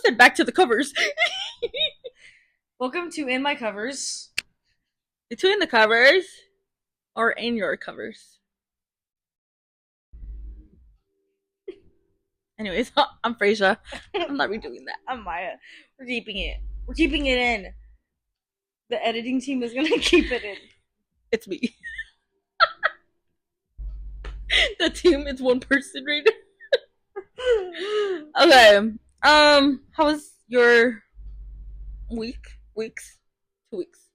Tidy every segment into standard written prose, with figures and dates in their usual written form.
said back to the covers. Welcome to In My Covers. Between the covers or in your covers. Anyways, I'm Frizya. I'm not redoing that. I'm Mya. We're keeping it. We're keeping it in. The editing team is gonna keep it in. It's me. The team is one person right now. Okay. How was your weeks? 2 weeks.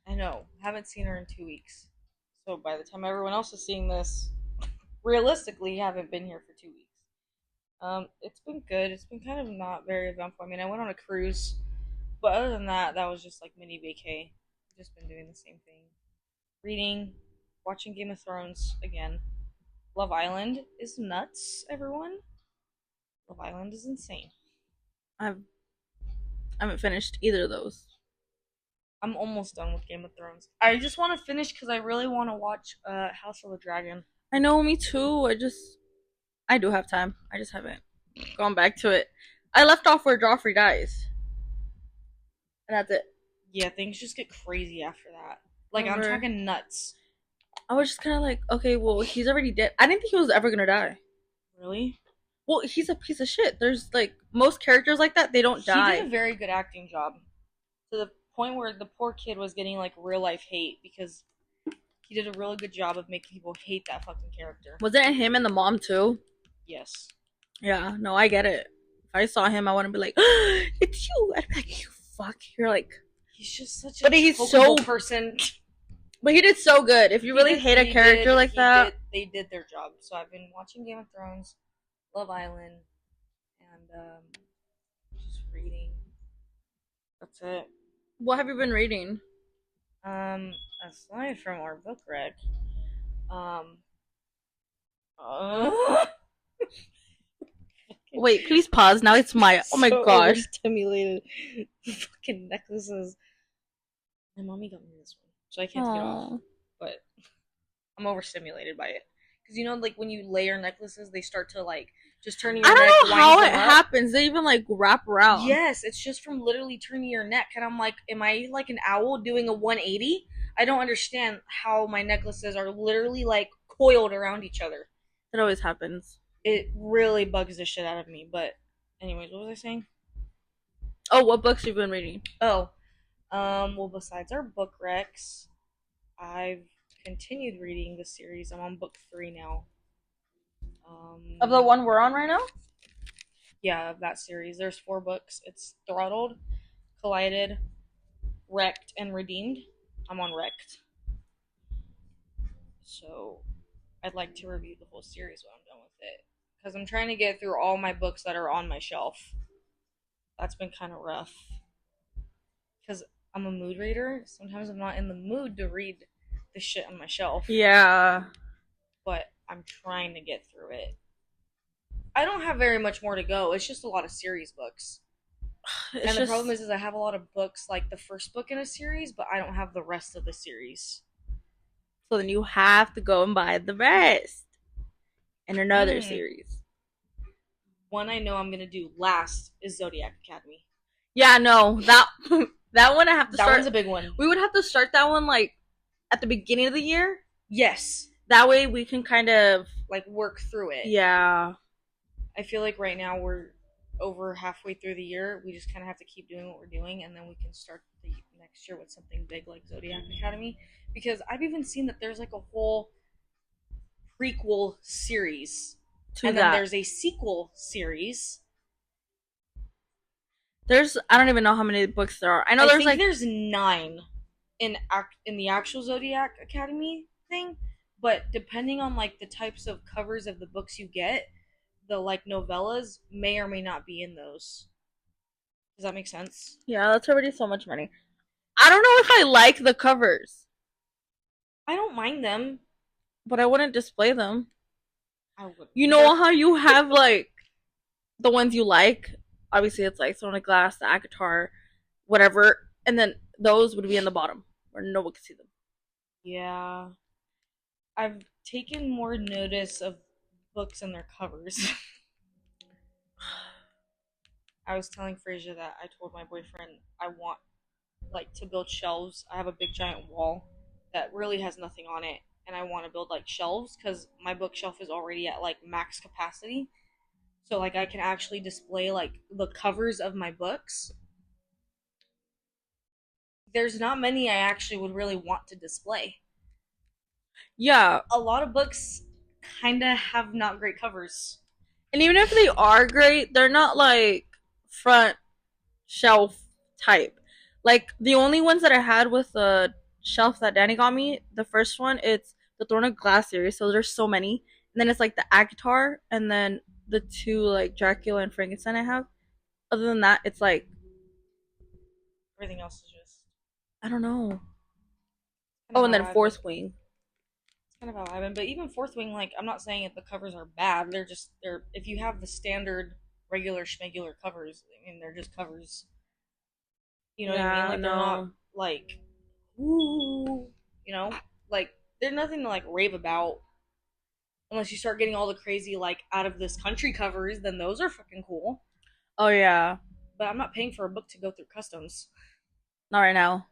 I know. Haven't seen her in 2 weeks. So by the time everyone else is seeing this, realistically, haven't been here for 2 weeks. It's been good. It's been kind of not very eventful. I mean, I went on a cruise, but other than that, that was just like mini vacay. Just been doing the same thing. Reading, watching Game of Thrones again. Love Island is nuts, everyone. Love Island is insane. I haven't finished either of those. I'm almost done with Game of Thrones. I just want to finish because I really want to watch House of the Dragon. I know, me too. I do have time. I just haven't gone back to it. I left off where Joffrey dies. And that's it. Yeah, things just get crazy after that. Like, Remember, I'm talking nuts. I was just kind of like, okay, well, he's already dead. I didn't think he was ever gonna die. Really? Well, he's a piece of shit. There's, like, most characters like that, they don't die. He did a very good acting job. To the point where the poor kid was getting, like, real life hate because he did a really good job of making people hate that fucking character. Wasn't it him and the mom, too? Yes. Yeah, no, I get it. If I saw him, I wouldn't be like, oh, it's you. I'd be like, you fuck. You're like... He's just such a but he's so person. But he did so good. If you really hate a character like that... They did their job. So I've been watching Game of Thrones, Love Island, and just reading. That's it. What have you been reading? Aside from our book rec, Wait, please pause. Now it's Mya. Oh my gosh. Stimulated. Fucking necklaces. My mommy got me this one, so I can't take it off. But I'm overstimulated by it. Because you know, like when you layer necklaces, they start to like just turning your neck. I don't know how it happens. They even like wrap around. Yes, it's just from literally turning your neck. And I'm like, am I like an owl doing a 180? I don't understand how my necklaces are literally like coiled around each other. It always happens. It really bugs the shit out of me. But anyways, what was I saying? Oh, what books have you been reading? Oh, well, besides our book recs, I've continued reading the series. I'm on book 3 now. Of the one we're on right now? Yeah, of that series. There's 4 books. It's Throttled, Collided, Wrecked, and Redeemed. I'm on Wrecked. So, I'd like to review the whole series when I'm done with it. Because I'm trying to get through all my books that are on my shelf. That's been kind of rough. Because I'm a mood reader. Sometimes I'm not in the mood to read the shit on my shelf. Yeah. But I'm trying to get through it. I don't have very much more to go. It's just a lot of series books. And the problem is I have a lot of books, like the first book in a series, but I don't have the rest of the series. So then you have to go and buy the rest in another series. One I know I'm gonna do last is Zodiac Academy. Yeah, no, that one I have to start. That one's a big one. We would have to start that one like at the beginning of the year. Yes. That way we can kind of like work through it. Yeah. I feel like right now we're over halfway through the year. We just kind of have to keep doing what we're doing, and then we can start the next year with something big like Zodiac Academy. Because I've even seen that there's like a whole prequel series, and then there's a sequel series. I don't even know how many books there are. I know there's 9 in the actual Zodiac Academy thing, but depending on like the types of covers of the books you get, the like novellas may or may not be in those. Does that make sense? Yeah, that's already so much money. I don't know if I like the covers. I don't mind them, but I wouldn't display them. I would. You know how you have like the ones you like? Obviously, it's like Throne of Glass, the Akatar, whatever, and then those would be in the bottom where no one can see them. Yeah, I've taken more notice of books and their covers. I was telling Frizya that I told my boyfriend I want like to build shelves. I have a big giant wall that really has nothing on it, and I want to build like shelves because my bookshelf is already at like max capacity. So like I can actually display like the covers of my books. There's not many I actually would really want to display. Yeah, A lot of books kind of have not great covers. and even if they are great, they're not like front shelf type. Like the only ones that I had with the shelf that Danny got me, the first one, it's the Throne of Glass series. So there's so many, and then it's like the Akatar, and then the two like Dracula and Frankenstein I have. Other than that, it's like Everything else is just I don't know. kind of Oh, and how then I've been. Fourth Wing. It's kind of how I've been. But even Fourth Wing, like I'm not saying that the covers are bad. They're if you have the standard regular schmegular covers, I mean they're just covers. You know what I mean? Yeah, Like they're not no. like ooh, you know, like they're nothing to like rave about. Unless you start getting all the crazy like out of this country covers, then those are fucking cool. Oh yeah, But I'm not paying for a book to go through customs. not right now.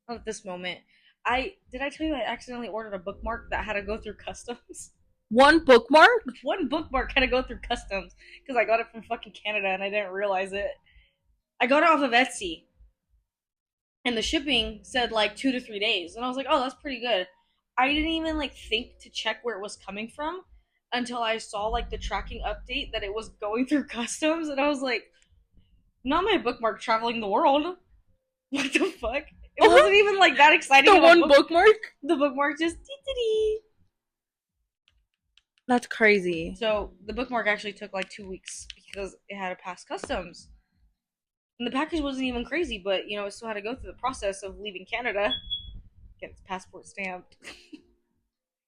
Not at this moment. I tell you I accidentally ordered a bookmark that had to go through customs? One bookmark? One bookmark had to go through customs because I got it from fucking Canada and I didn't realize it. I got it off of Etsy and the shipping said like 2 to 3 days, and I was like, oh, that's pretty good. I didn't even like think to check where it was coming from until I saw like the tracking update that it was going through customs, and I was like, not my bookmark traveling the world. What the fuck? It wasn't even like that exciting The of a one book. bookmark? The bookmark just dee. That's crazy. So the bookmark actually took like 2 weeks because it had to pass customs. And the package wasn't even crazy, but you know, it still had to go through the process of leaving Canada, get its passport stamped.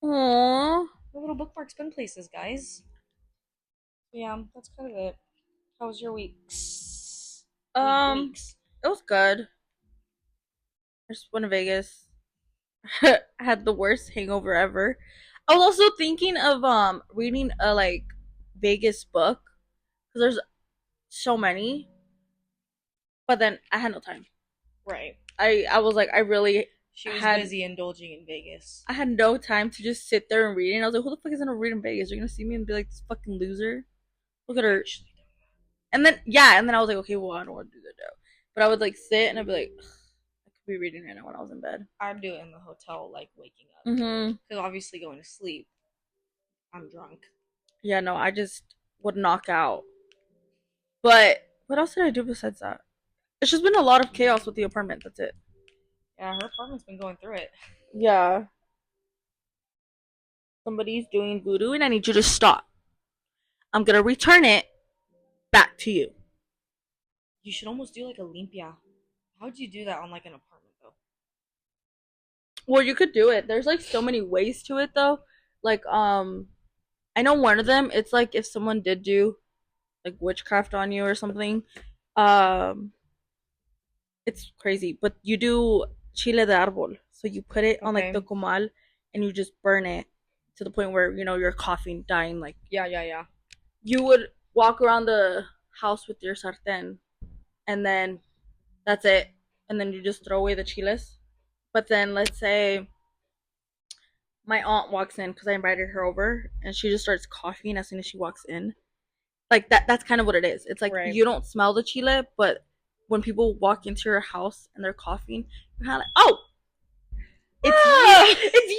Aww. The little bookmarks been places, guys. Yeah, that's kind of it. How was your weeks? Um, Weeks. it was good. I just went to Vegas. I had the worst hangover ever. I was also thinking of reading a like Vegas book because there's so many, but then I had no time. Right. I was like I really She was had busy indulging in Vegas. I had no time to just sit there and read it. And I was like, who the fuck is gonna read in Vegas? You're gonna see me and be like this fucking loser. Look at her. Actually, And then yeah, and then I was like, okay, well I don't want to do that though. But I would like sit and I'd be like, I could be reading right now when I was in bed. I'd do it in the hotel, like waking up. Mm-hmm. Because obviously, going to sleep, I'm drunk. Yeah, no, I just would knock out. But what else did I do besides that? It's just been a lot of chaos with the apartment. That's it. Yeah, her apartment's been going through it. Yeah. Somebody's doing voodoo and I need you to stop. I'm gonna return it back to you. You should almost do like a limpia. How'd you do that on like an apartment though? Well, you could do it. There's like so many ways to it though. Like, I know one of them, it's like if someone did do like witchcraft on you or something. Um it's crazy. But you do chile de árbol. So you put it on like the Okay. comal and you just burn it to the point where, you're coughing, dying. Like Yeah. you would walk around the house with your sartén and then that's it. And then you just throw away the chiles. But then let's say my aunt walks in because I invited her over and she just starts coughing as soon as she walks in. Like that's kind of what it is. It's like Right. you don't smell the chile, but when people walk into your house and they're coughing, you're kind of like, oh, it's you, it's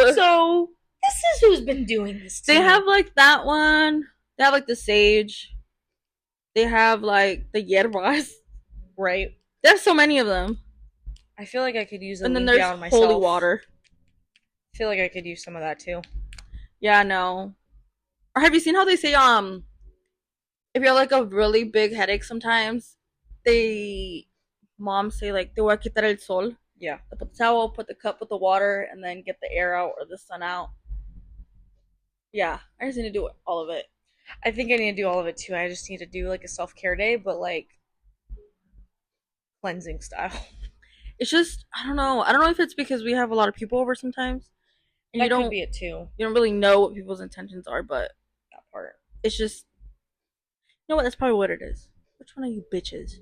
you. So this is who's been doing this. They have like that one. They have like the sage. They have like the hierbas. right. They have so many of them. I feel like I could use a And then limpia there's on myself. holy water. I feel like I could use some of that too. Yeah, no. Or have you seen how they say if you have like a really big headache sometimes, they moms say like te voy a quitar el sol. Yeah. They put the towel, put the cup with the water, and then get the air out or the sun out. Yeah, I just need to do all of it. I think I need to do all of it too. I just need to do like a self care day, but like cleansing style. It's just I don't know. I don't know if it's because we have a lot of people over sometimes, and That you don't could be it too. you don't really know what people's intentions are, but That part. it's just you know what? That's probably what it is. Which one are you bitches?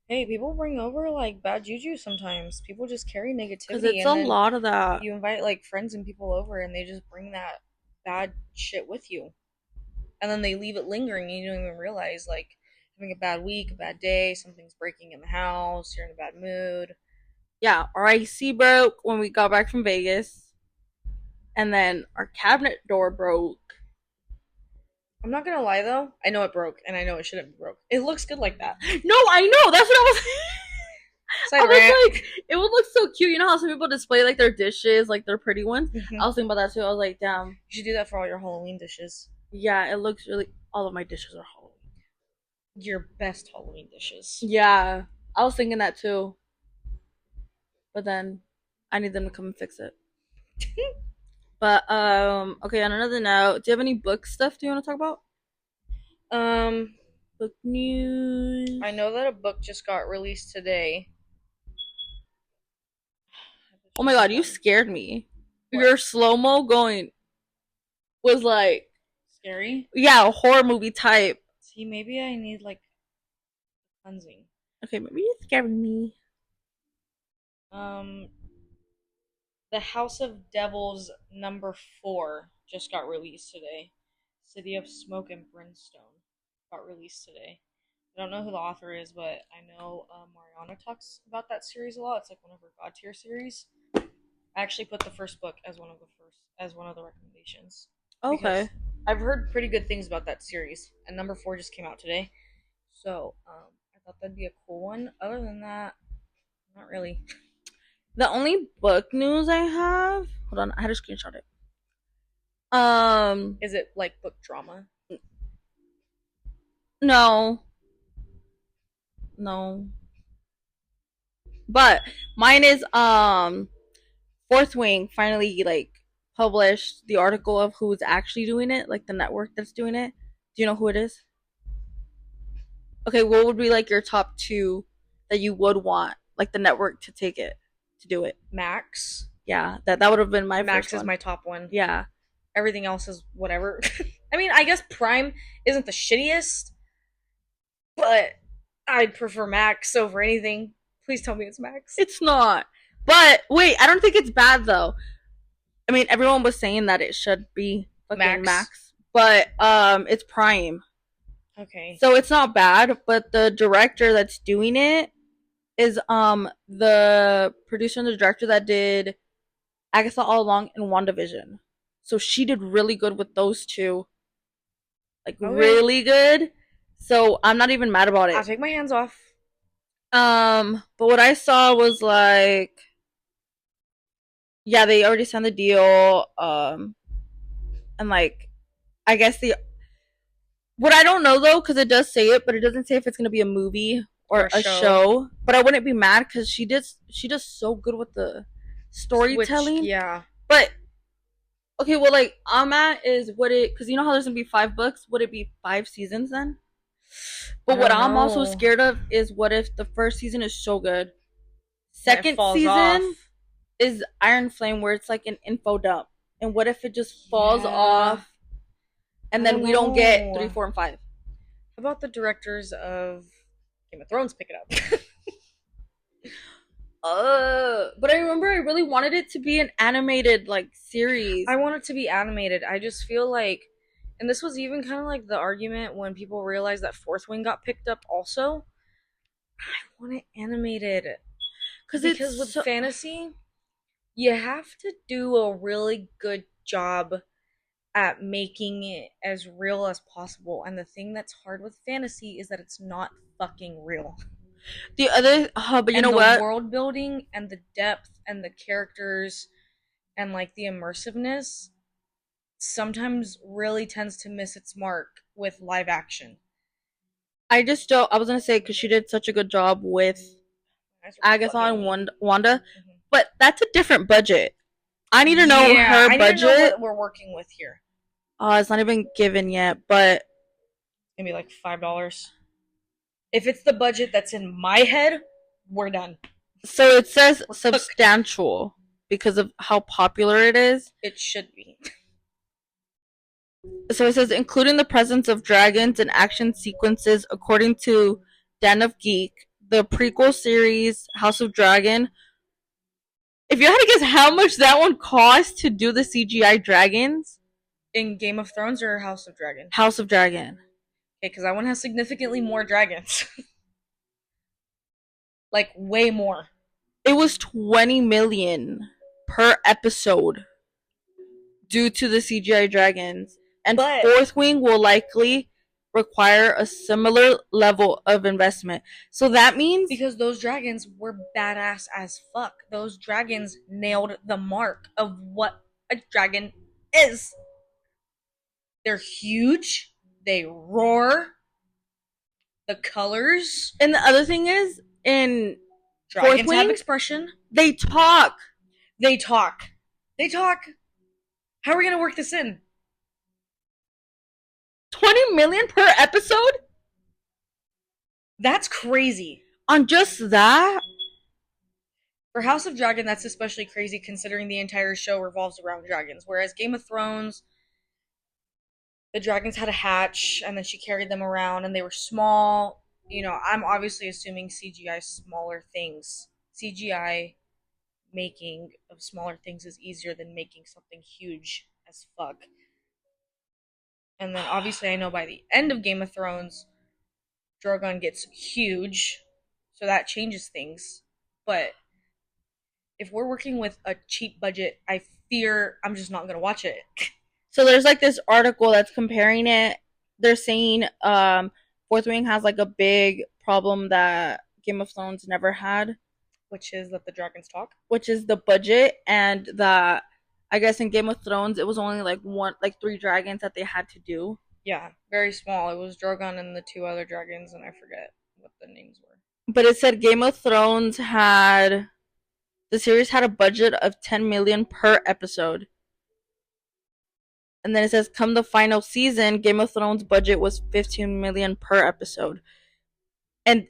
Hey, people bring over like bad juju sometimes. People just carry Because negativity, it's and a then lot of that. you invite like friends and people over, and they just bring that bad shit with you, and then they leave it lingering, and you don't even realize like having a bad week, a bad day, something's breaking in the house, you're in a bad mood. Yeah, our AC broke when we got back from Vegas, and then our cabinet door broke. I'm not gonna lie though, I know it broke, and I know it shouldn't be broke. It looks good like that. No, I know. That's what I was. I Side rant. was like, it would look so cute. You know how some people display like their dishes, like their pretty ones. I You was thinking about that too. I was like, damn. should do that for all your Halloween dishes. Yeah, it looks really. All of my dishes are Halloween. Your best Halloween dishes. Yeah, I was thinking that too. But then I need them to come and fix it. But okay. On another note, do you have any book stuff? Do you want to talk about um, book news? I know that a book just got released today. Oh my god, you scared me. What? Your slow mo going was like, Scary. yeah, a horror movie type. See, maybe I need like cleansing. Okay, maybe you scared me. Um, The House of Devils #4 just got released today. City of Smoke and Brimstone got released today. I don't know who the author is, but I know Mariana talks about that series a lot. It's like one of her god tier series. I actually put the first book as one of the recommendations because Okay. I've heard pretty good things about that series, and #4 just came out today. So I thought that'd be a cool one. Other than that, not really. The only book news I have, hold on, I had to screenshot it. Is it like book drama? No, no, but mine is Fourth Wing finally like published the article of who's actually doing it, like the network that's doing it. Do you know who it is? Okay, what would be like your top two that you would want like the network to take it to do it? Max. Yeah, that would have been my Max first is one. my top one. Yeah, Everything else is whatever. I mean, I guess Prime isn't the shittiest, but I'd prefer Max over anything. Please tell me it's Max. it's not. But wait, I don't think it's bad though. I mean, everyone was saying that it should be fucking Max, but it's Prime, Okay. so it's not bad. But the director that's doing it is the producer and the director that did Agatha All Along and WandaVision. So she did really good with those two, like Okay. really good. So I'm not even mad about I'll it. take my hands off. But what I saw was like, yeah, they already signed the deal. And like, I guess the what I don't know though, because it does say it, but it doesn't say if it's gonna be a movie or a show. But I wouldn't be mad because she does so good with the storytelling. Which, yeah. But okay, well, like I'm at is what it because you know how there's gonna be 5 books. Would it be 5 seasons then? But what I'm also scared of is what if the first season is so good, second season is Iron Flame, where it's like an info dump, and what if it just falls off, and then we don't get 3, 4, and 5? How about the directors of Game of Thrones pick it up? But I remember I really wanted it to be an animated like series. I want it to be animated. I just feel like, and this was even kind of like the argument when people realized that Fourth Wing got picked up also. I want it animated. Because with fantasy, you have to do a really good job at making it as real as possible. And the thing that's hard with fantasy is that it's not fucking real. The other, but you know what? The world building and the depth and the characters and like the immersiveness sometimes really tends to miss its mark with live action. I just don't. I was gonna say because she did such a good job with Agatha and Wanda, but that's a different budget. I need to know her budget. I need to know what we're working with here. Oh, it's not even given yet, but maybe like $5. If it's the budget that's in my head, we're done. So it says substantial because of how popular it is. It should be. So it says, including the presence of dragons and action sequences, according to Den of Geek, the prequel series House of Dragon. If you had to guess how much that one cost to do the CGI dragons, In Game of Thrones or House of Dragon? House of Dragon, Okay, because that one has significantly more dragons. Like, way more. it was 20 million per episode due to the CGI dragons. And But Fourth Wing will likely require a similar level of investment. So that means because those dragons were badass as fuck. Those dragons nailed the mark of what a dragon is. They're huge. They roar. The colors. and the other thing is in Dragons Fourth Wing, have expression. they talk. They talk. They talk. How are we gonna work this in? 20 million per episode That's crazy. on just that. For House of Dragon, that's especially crazy considering the entire show revolves around dragons. Whereas Game of Thrones, the dragons had a hatch and then she carried them around and they were small. You know, I'm obviously assuming CGI smaller things. CGI making of smaller things is easier than making something huge as fuck. And then obviously I know by the end of Game of Thrones, Drogon gets huge, so that changes things. But if we're working with a cheap budget, I fear I'm just not gonna watch it. So there's like this article that's comparing it. They're saying Fourth Wing has like a big problem that Game of Thrones never had, Which is that the dragons talk. which is the budget, and that I guess in Game of Thrones it was only like three dragons that they had to do. Yeah, very small. It was Drogon and the two other dragons, and I forget what the names were. But it said Game of Thrones had the series had a budget of 10 million per episode. And then it says come the final season, Game of Thrones budget was 15 million per episode. And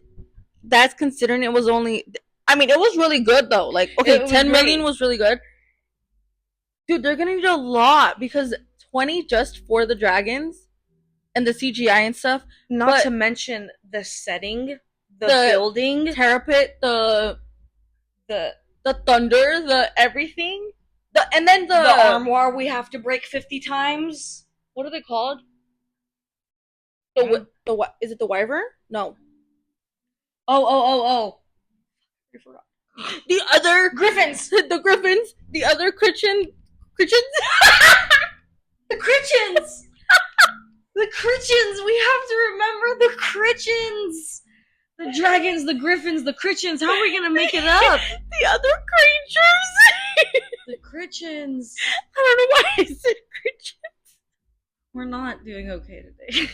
that's considering it was only, I mean, it was really good though. Like, okay, 10 million was really good. Dude, they're gonna need a lot because 20 just for the dragons and the CGI and stuff. Not to mention the setting, the building, Terrapit, the the thunder, the everything. And then the armoire we have to break 50 times. What are they called? The what? Is it the wyvern? No. Oh. I forgot. The other Griffins. The griffins. The other Christians. The Critchens. The Critchens. We have to remember the Critchens. The dragons, the griffins, the Critchens. How are we gonna make it up? The other creatures. The Critchens. I don't know why I said Critchens. We're not doing okay today.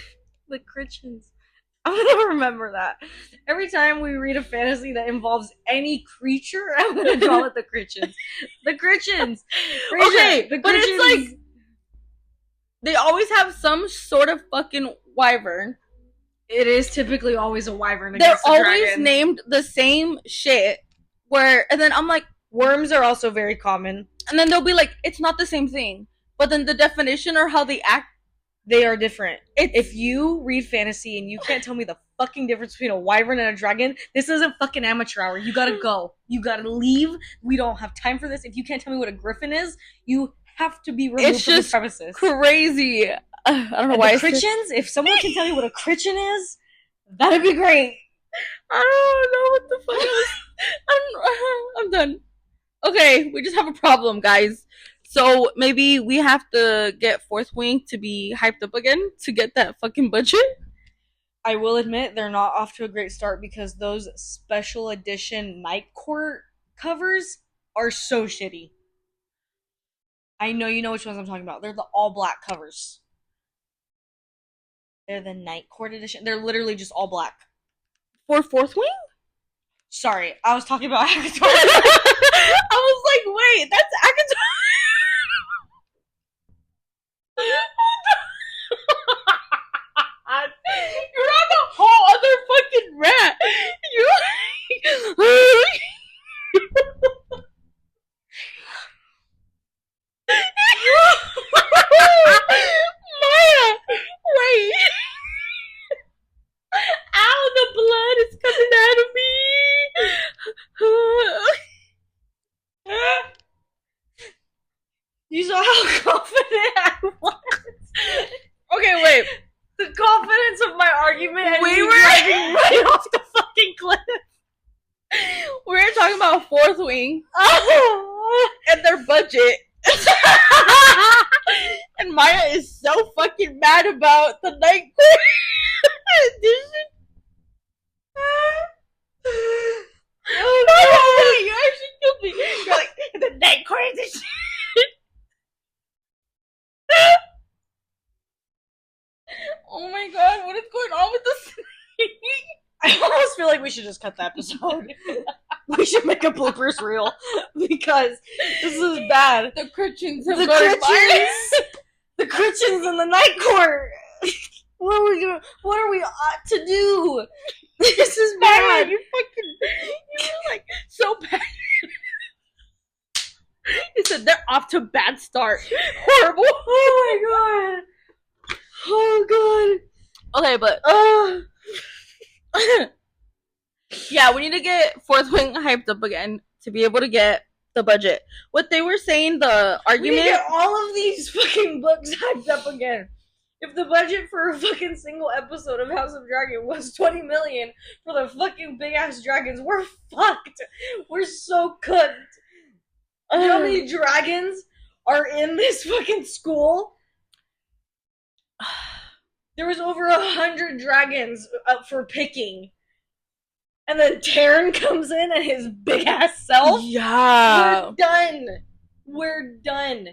The Critchens. I'm gonna remember that. Every time we read a fantasy that involves any creature, I'm gonna call it the Critchens. The Critchens. Okay, but it's like they always have some sort of fucking wyvern. It is typically always a wyvern. They're always named the same shit. And then I'm like, worms are also very common. And then they'll be like, it's not the same thing. But then the definition or how they act, they are different. If you read fantasy and you can't tell me the fucking difference between a wyvern and a dragon, this isn't fucking amateur hour. You gotta go. You gotta leave. We don't have time for this. If you can't tell me what a griffin is, you have to be removed from the premises. Crazy. I don't know why. The Critchens? If someone can tell me what a Critchen is, that'd be great. I don't know what the fuck I'm done. Okay, we just have a problem, guys. So maybe we have to get Fourth Wing to be hyped up again to get that fucking budget. I will admit they're not off to a great start because those special edition Night Court covers are so shitty. I know you know which ones I'm talking about. They're the all black covers. They're the Night Court edition. They're literally just all black. For Fourth Wing? Sorry, I was talking about Akator. I was like, wait, that's Akator. You're on a whole other fucking rant. wing and their budget. And Maya is so fucking mad about the night court edition. Oh no, you actually killed me. You're like, the night court edition. Oh my god, what is going on with this thing? I almost feel like we should just cut the episode. We should make a bloopers reel because this is bad. The Christians have got the Christians in the night court. What are we ought to do? This is bad. You were like so bad. You said they're off to a bad start. Horrible. Oh my god. Oh god. Okay, but yeah, we need to get Fourth Wing hyped up again to be able to get the budget. What they were saying, the argument. We need to get all of these fucking books hyped up again. If the budget for a fucking single episode of House of Dragon was $20 million for the fucking big ass dragons, we're fucked. We're so cooked. You know how many dragons are in this fucking school? There was over 100 dragons up for picking. And then Terran comes in and his big ass self. Yeah. We're done. We're done.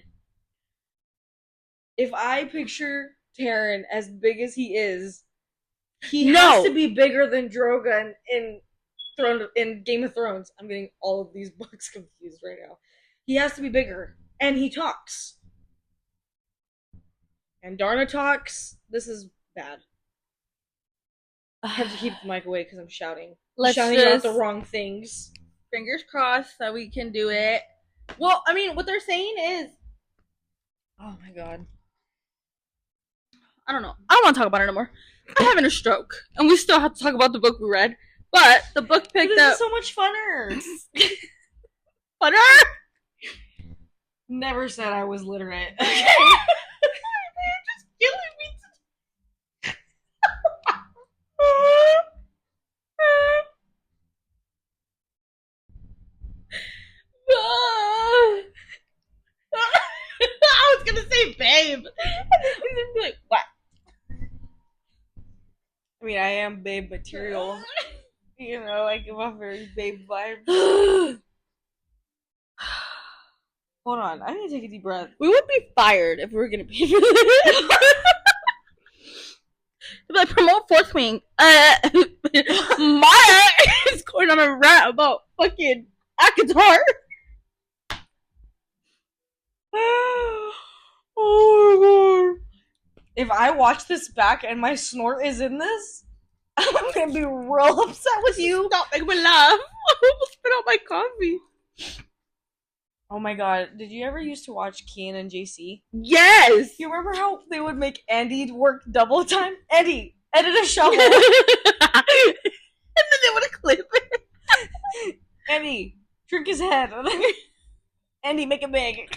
If I picture Terran as big as he is, he has to be bigger than Drogon in Game of Thrones. I'm getting all of these books confused right now. He has to be bigger. And he talks. And Darna talks. This is bad. I have to keep the mic away because I'm shouting. Let's shouting out the wrong things. Fingers crossed that we can do it. Well, I mean, what they're saying is... Oh my god. I don't know. I don't want to talk about it anymore. I'm having a stroke. And we still have to talk about the book we read. But the book picked up... This is so much funner. Funner? Never said I was literate. Okay. You're just killing me. I was gonna say babe. And then be like, what? I mean, I am babe material. You know, I give off very babe vibes. Hold on, I need to take a deep breath. We would be fired if we were gonna pay for this. They'd be like, promote Fourth Wing. Maya is going on a rant about fucking Akatar. Oh my god. If I watch this back and my snort is in this, I'm gonna be real upset with you. Stop making me laugh. I almost spit out my coffee. Oh my god, did you ever used to watch Kian and JC? Yes! You remember how they would make Andy work double time? Andy, edit a shovel. And then they would clip it. Andy, drink his head. Andy, make it big.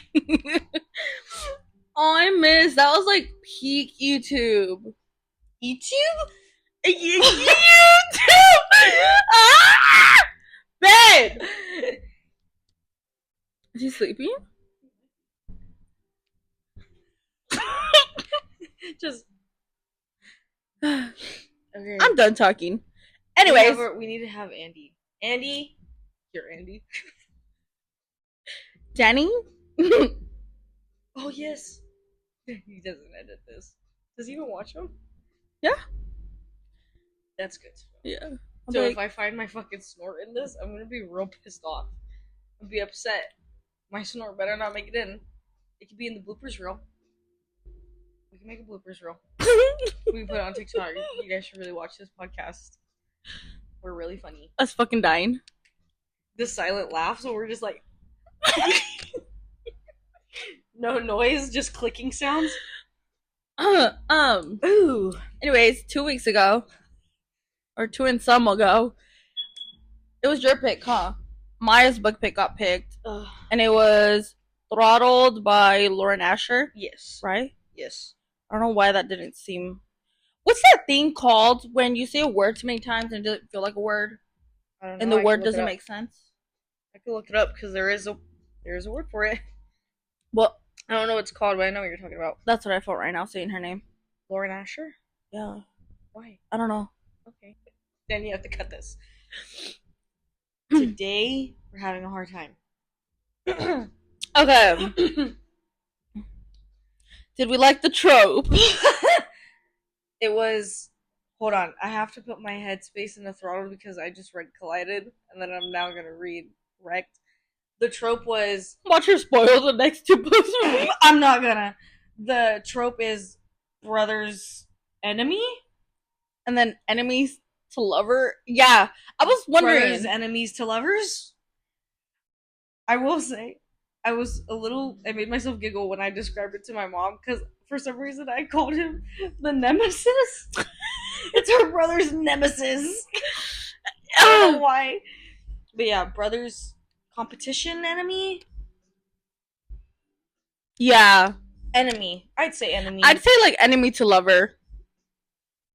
Oh, I miss. That was like peak YouTube. YouTube? YouTube! Ah! Babe! Is he sleeping? Just. Okay. I'm done talking. Anyways. We need to have Andy. Andy? You're Andy. Danny? Oh, yes. He doesn't edit this. Does he even watch them? Yeah. That's good. Yeah. So if I find my fucking snort in this, I'm gonna be real pissed off. I'm gonna be upset. My snort better not make it in. It could be in the bloopers reel. We can make a bloopers reel. We can put it on TikTok. You guys should really watch this podcast. We're really funny. Us fucking dying. The silent laugh, so we're just like... No noise, just clicking sounds. Ooh. Anyways, 2 weeks ago, or 2 and some ago, it was your pick, huh? Maya's book pick got picked, and it was Throttled by Lauren Asher. Yes. Right? Yes. I don't know why that didn't seem... What's that thing called when you say a word too many times and it doesn't feel like a word? I don't know. And the word doesn't make sense? I could look it up because there is a word for it. Well, I don't know what it's called, but I know what you're talking about. that's what I felt right now saying her name. Lauren Asher? Yeah. Why? I don't know. Okay. Then you have to cut this. Today, we're having a hard time. Okay. Did we like the trope? It was. Hold on. I have to put my headspace in the throttle because I just read Collided, and then I'm now going to read Wrecked. The trope was. Watch her spoil the next two books for me. I'm not gonna. The trope is brothers enemy? And then enemies to lover. Yeah. I was wondering. Brothers enemies to lovers? I will say, I made myself giggle when I described it to my mom because for some reason I called him the nemesis. It's her brother's nemesis. I don't know why. But yeah, brothers competition enemy? Yeah. Enemy. I'd say enemy. I'd say like enemy to lover.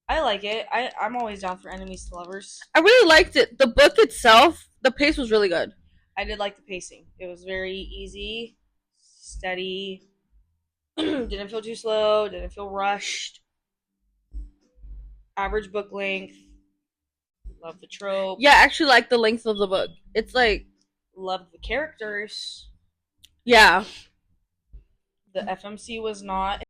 I like it. I'm always down for enemies to lovers. I really liked it. The book itself, the pace was really good. I did like the pacing. It was very easy, steady. Didn't feel too slow. Didn't feel rushed. Average book length. Love the trope. Yeah, I actually like the length of the book. It's like, Love the characters. yeah. The FMC was not